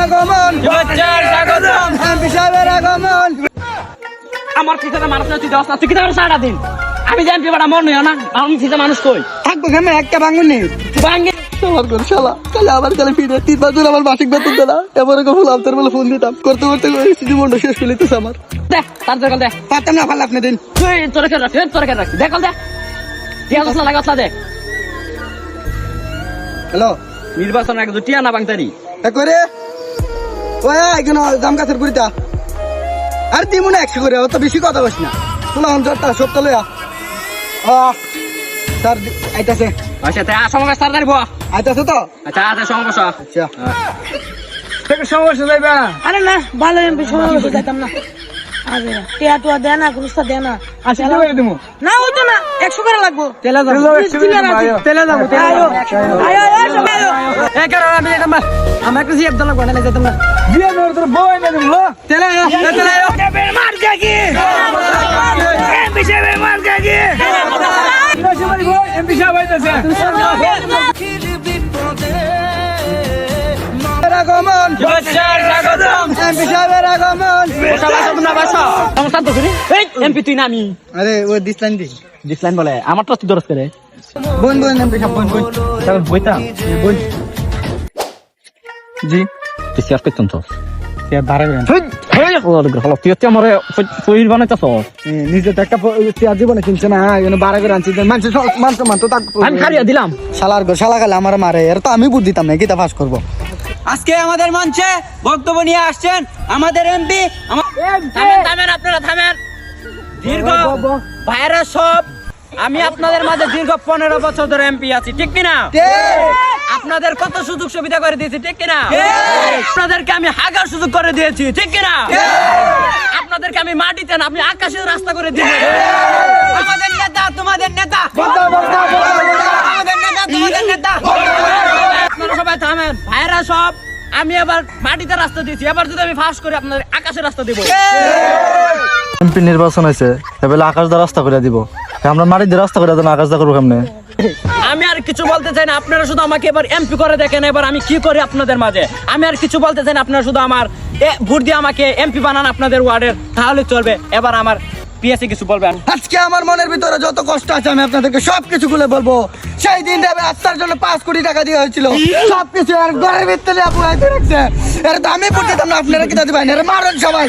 আগমন স্বাগতম এমপি সাহেবের আগমন। আমার পিছনে মানুষ না, তুই দশ না, তুই কি ধরো সারা দিন আমি যে এমপি বাড়া মন নই না, আমি পিছনে মানুষ কই থাকবো কেমন একটা ভাঙুন নেই ভাঙ্গে আমার ঘর শালা তাহলে আবার কালে ফিরে 3 বছর আমার মাসিক বেতন দেনা এবারে ফুল আফতার বলে ফোন দিতাম করতে করতে জীবনটা শেষ করে দিতেছে আমার। দেখ তার দরকার দেখ পারতাম না ভালো আপনি দিন তুই তোর খেয়াল রাখছি, তোর খেয়াল রাখছি, দেখ দেখ টিয়া দশ না লাগা দেখ হ্যালো নির্বাচন আগে তো টিয়া না বাংতারি করে ওই এখানে জাম গাছের গুড়িটা আর দিমু না 100 করে অত বেশি কথা বস না তোলা অঞ্চলটা সব তো লয়া স্যার আইতাছে আচ্ছা তাই সমাবেশ তাড়াতাড়ি বল। আইতাছে তো আচ্ছা আচ্ছা সমাবেশ আচ্ছা সমস্যা যাইবা আরে না ভালো এমপি সমাবেশে যাইতাম না। আরে টিয়া টুয়া দেয় না কুস্তা দেয় না আচ্ছা দিমু না হতো না 100 করে লাগবো। তেলা যাবো তেলে যাবো আয়ো আয়ো আয়ো সবাই আয়ো। এই কারণ আমি এটা আমরা একটু জিএফ দল লাগবে না যেতাম না বিয়ে ধরে তোর বই না দিমু তেলা মার গাগি এমপি সাহেবের মার গাগি এমপি সাহেব আইতাছে আগমন স্বাগতম এমপি সাহেবের আগমন সংস্থান তো শুনি এমপি তুই না আমি আরে ওই দিসলাইন দি ডিসলাইন বলে আমার তো তুই দরজ করে বোন বোন এমপি সাহেব বোন বোন তাহলে বইতাম বোন জি তুই শেয়ার করতাম তো দাঁড়াবেন তুই হচ্ছে আমার শরীর বানাইতেছ নিজে তো একটা চেয়ার জীবনে কিনছে না এখানে বাড়া করে আনছি মানুষ মানতো আমি খারিয়া দিলাম শালার ঘর শালা খালে আমার মারে এর তো আমি বুদ্ধি দিতাম না গীতা পাস করবো আজকে আমাদের মঞ্চে বক্তব্য নিয়ে আসছেন আমাদের এমপি থামেন থামেন আপনারা থামেন দীর্ঘ ভাইরা সব আমি আপনাদের মাঝে দীর্ঘ 15 বছর ধরে এমপি আছি ঠিক কিনা আপনাদের কত সুযোগ সুবিধা করে দিয়েছি ঠিক কিনা আপনাদেরকে আমি হাগার সুযোগ করে দিয়েছি ঠিক কিনা আপনাদেরকে আমি মাটিতে না আপনি আকাশের রাস্তা করে দিয়েছি আমাদের নেতা তোমাদের নেতা আমাদের নেতা তোমাদের নেতা আপনারা সবাই থামেন ভাইরা সব আমি এবার মাটিতে রাস্তা দিয়েছি এবার যদি আমি ফাঁস করি আপনাদের আকাশের রাস্তা দিব এমপি নির্বাচন হয়েছে এবার আকাশ দা রাস্তা করে দিব আমরা মাটি দিয়ে রাস্তা করে দেন আকাশ দা করবো কেমনে আমি আর কিছু বলতে চাই না আপনারা শুধু আমাকে এবার এমপি করে দেখেন এবার আমি কি করি আপনাদের মাঝে আমি আর কিছু বলতে চাই না আপনারা শুধু আমার ভোট দিয়ে আমাকে এমপি বানান আপনাদের ওয়ার্ডের তাহলে চলবে এবার আমার পিএসসি কিছু বলবেন আজকে আমার মনের ভিতরে যত কষ্ট আছে আমি আপনাদেরকে সবকিছু খুলে বলবো সেই দিন রাস্তার জন্য 5 কোটি টাকা দেওয়া হয়েছিল সবকিছু আর ঘরের ভিতরে আপনারা রাখছে এর তো আমি পড়তে না আপনারা কি দিতে পারেন মারেন সবাই